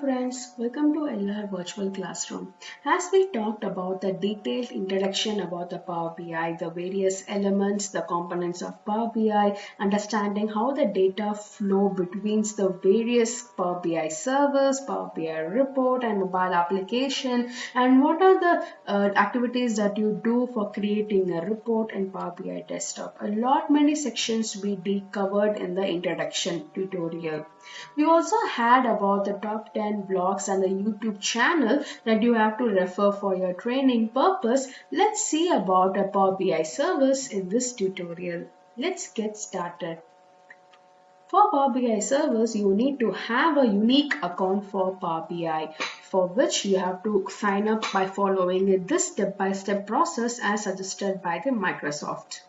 Friends, welcome to LR Virtual Classroom. As we talked about the detailed introduction about the Power BI, the various elements, the components of Power BI, understanding how the data flow between the various Power BI servers, Power BI report and mobile application, and what are the activities that you do for creating a report in Power BI desktop. A lot many sections we covered in the introduction tutorial. We also had about the top 10 blogs and the YouTube channel that you have to refer for your training purpose. Let's see about a Power BI service in this tutorial. Let's get started. For Power BI service, you need to have a unique account for Power BI, for which you have to sign up by following this step-by-step process as suggested by the Microsoft.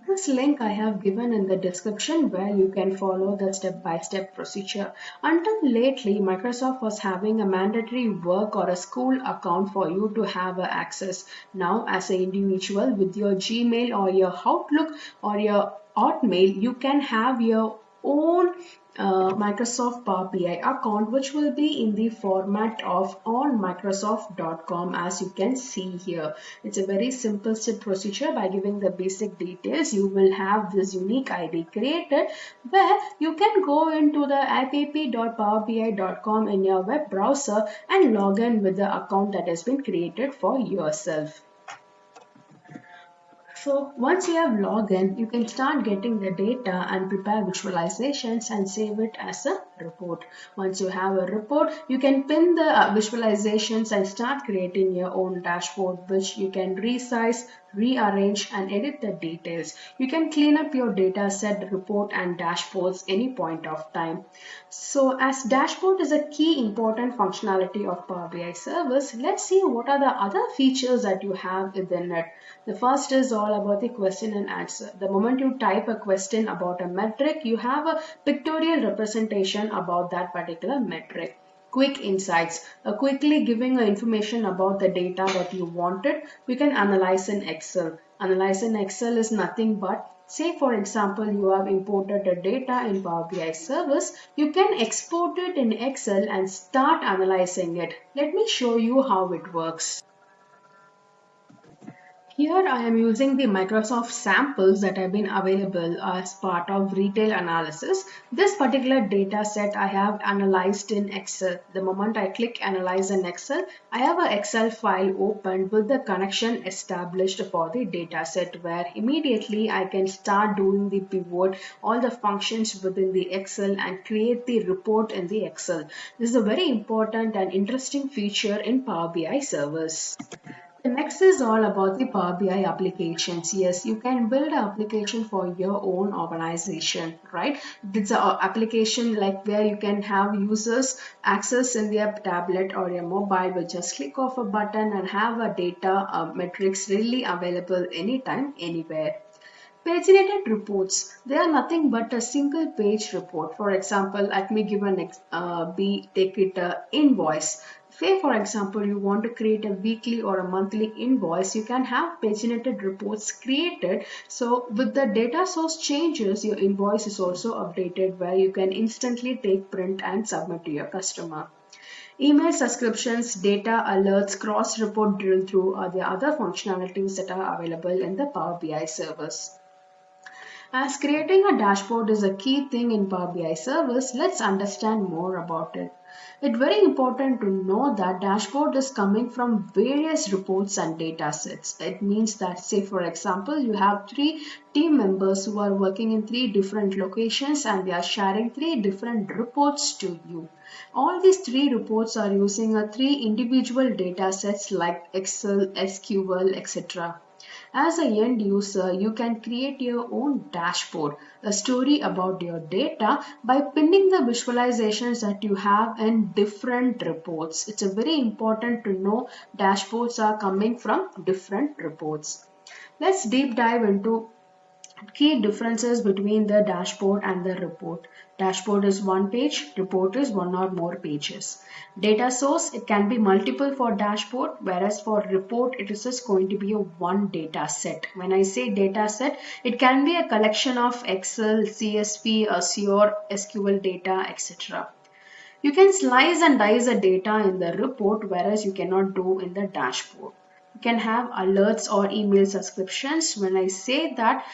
This link I have given in the description where you can follow the step-by-step procedure. Until lately, Microsoft was having a mandatory work or a school account for you to have access. Now, as an individual with your Gmail or your Outlook or your Hotmail, you can have your own Microsoft Power BI account, which will be in the format of onmicrosoft.com, as you can see here. It's a very simple step procedure. By giving the basic details, you will have this unique ID created where you can go into the ipp.powerbi.com in your web browser and log in with the account that has been created for yourself. So once you have logged in, you can start getting the data and prepare visualizations and save it as a report. Once you have a report, you can pin the visualizations and start creating your own dashboard, which you can resize, rearrange and edit the details. You can clean up your data set, report and dashboards any point of time. So as dashboard is a key important functionality of Power BI service, let's see what are the other features that you have within it. The first is all about the question and answer. The moment you type a question about a metric, you have a pictorial representation about that particular metric. Quick insights, quickly giving information about the data that you wanted, we can analyze in Excel. Analyze in Excel is nothing but, say for example, you have imported the data in Power BI service, you can export it in Excel and start analyzing it. Let me show you how it works. Here I am using the Microsoft samples that have been available as part of retail analysis. This particular data set I have analyzed in Excel. The moment I click analyze in Excel, I have an Excel file opened with the connection established for the data set, where immediately I can start doing the pivot, all the functions within the Excel and create the report in the Excel. This is a very important and interesting feature in Power BI service. The next is all about the Power BI applications. Yes, you can build an application for your own organization, right? It's an application like where you can have users access in their tablet or your mobile with just click of a button and have a data metrics really available anytime, anywhere. Paginated reports, they are nothing but a single page report. For example, let me give an take it invoice. Say for example, you want to create a weekly or a monthly invoice, you can have paginated reports created. So with the data source changes, your invoice is also updated, where you can instantly take print and submit to your customer. Email subscriptions, data alerts, cross-report drill through are the other functionalities that are available in the Power BI service. As creating a dashboard is a key thing in Power BI service, let's understand more about it. It's very important to know that dashboard is coming from various reports and data sets. It means that, say for example, you have 3 team members who are working in 3 different locations and they are sharing 3 different reports to you. All these 3 reports are using a 3 individual data sets like Excel, SQL, etc. As an end user, you can create your own dashboard, a story about your data by pinning the visualizations that you have in different reports. It's a very important to know dashboards are coming from different reports. Let's deep dive into key differences between the dashboard and the report. Dashboard is one page, report is one or more pages. Data source, it can be multiple for dashboard, whereas for report, it is just going to be a one data set. When I say data set, it can be a collection of Excel, CSV, Azure, SQL data, etc. You can slice and dice the data in the report, whereas you cannot do in the dashboard. You can have alerts or email subscriptions. When I say that,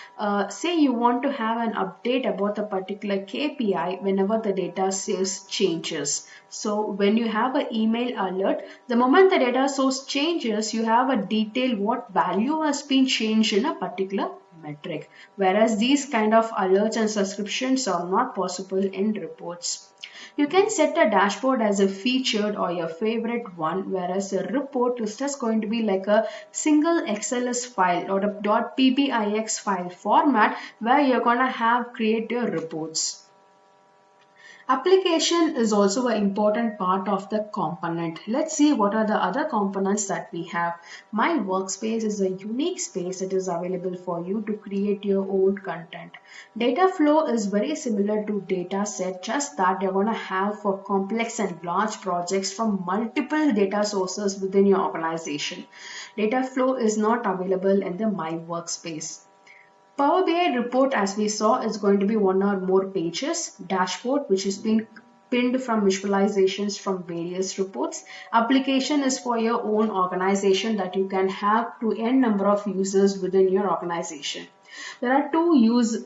say you want to have an update about a particular KPI whenever the data source changes. So when you have an email alert, the moment the data source changes, you have a detail what value has been changed in a particular metric. Whereas these kind of alerts and subscriptions are not possible in reports. You can set a dashboard as a featured or your favorite one, whereas a report is just going to be like a single XLS file or a .ppix file format where you're gonna have create your reports. Application is also an important part of the component. Let's see what are the other components that we have. My workspace is a unique space that is available for you to create your own content. Data flow is very similar to data set, just that you're going to have for complex and large projects from multiple data sources within your organization. Data flow is not available in the My Workspace. Power BI report, as we saw, is going to be one or more pages. Dashboard, which is being pinned from visualizations from various reports. Application is for your own organization that you can have to n number of users within your organization. There are two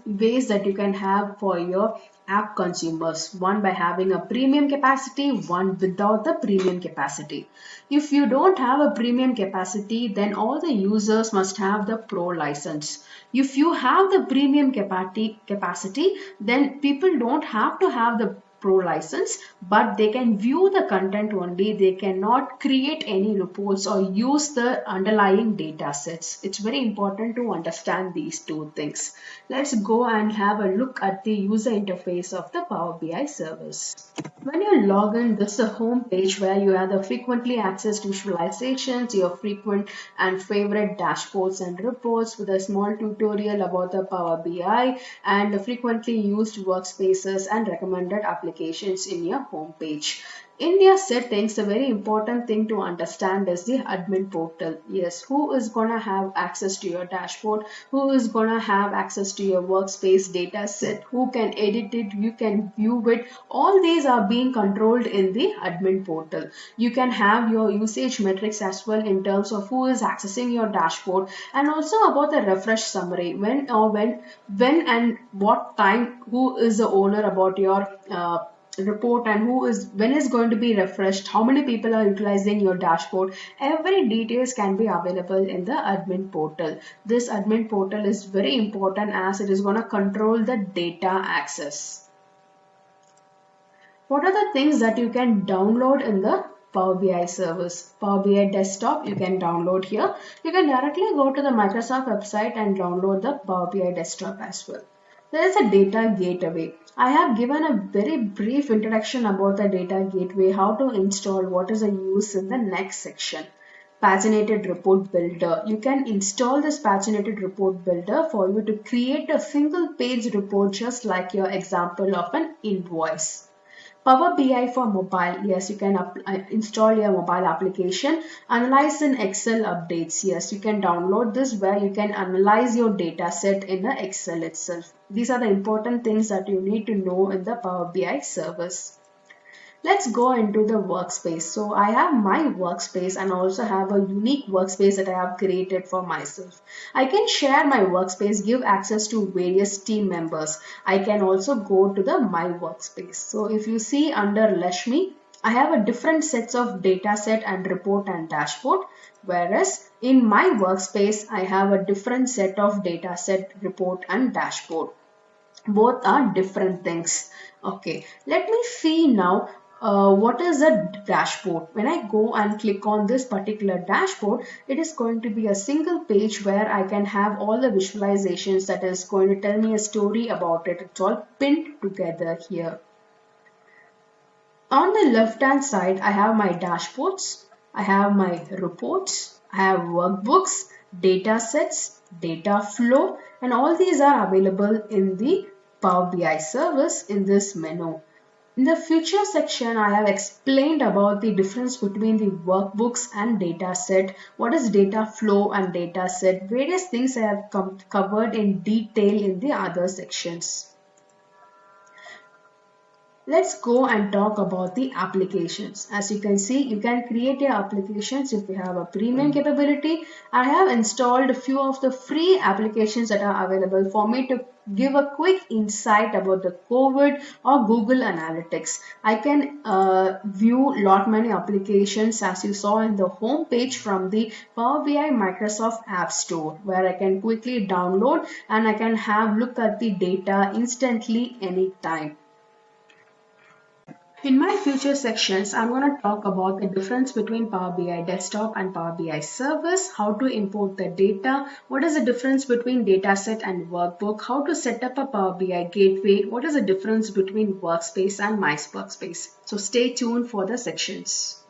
ways that you can have for your app consumers. One by having a premium capacity, one without the premium capacity. If you don't have a premium capacity, then all the users must have the pro license. If you have the premium capacity, then people don't have to have the pro license, but they can view the content only. They cannot create any reports or use the underlying data sets. It's very important to understand these two things. Let's go and have a look at the user interface of the Power BI service. When you log in, this is a home page where you have the frequently accessed visualizations, your frequent and favorite dashboards and reports with a small tutorial about the Power BI and the frequently used workspaces and recommended applications in your home page. In your settings, a very important thing to understand is the admin portal. Yes, who is going to have access to your dashboard? Who is going to have access to your workspace data set? Who can edit it? You can view it. All these are being controlled in the admin portal. You can have your usage metrics as well in terms of who is accessing your dashboard and also about the refresh summary. When and what time, who is the owner about your report and when is going to be refreshed, how many people are utilizing your dashboard. Every details can be available in the admin portal. This admin portal is very important as it is going to control the data access. What are the things that you can download in the Power BI service? Power BI desktop you can download here. You can directly go to the Microsoft website and download the Power BI desktop as well. There is a data gateway. I have given a very brief introduction about the data gateway, how to install, what is the use in the next section. Paginated report builder. You can install this paginated report builder for you to create a single page report just like your example of an invoice. Power BI for mobile. Yes, you can install your mobile application. Analyze in Excel updates. Yes, you can download this where you can analyze your data set in the Excel itself. These are the important things that you need to know in the Power BI service. Let's go into the workspace. So I have my workspace and also have a unique workspace that I have created for myself. I can share my workspace, give access to various team members. I can also go to the my workspace. So if you see under Lashmi, I have a different sets of data set and report and dashboard. Whereas in my workspace, I have a different set of data set, report and dashboard. Both are different things. Okay, let me see now what is a dashboard. When I go and click on this particular dashboard, it is going to be a single page where I can have all the visualizations that is going to tell me a story about it. It's all pinned together here. On the left hand side, I have my dashboards, I have my reports, I have workbooks, data sets, data flow, and all these are available in the Power BI service in this menu. In the future section, I have explained about the difference between the workbooks and data set, what is data flow and data set, various things I have covered in detail in the other sections. Let's go and talk about the applications. As you can see, you can create your applications if you have a premium capability. I have installed a few of the free applications that are available for me to give a quick insight about the COVID or Google Analytics. I can view lot many applications as you saw in the home page from the Power BI Microsoft App Store, where I can quickly download and I can have look at the data instantly anytime. In my future sections, I'm going to talk about the difference between Power BI Desktop and Power BI Service, how to import the data, what is the difference between dataset and workbook, how to set up a Power BI gateway, what is the difference between Workspace and My Workspace. So stay tuned for the sections.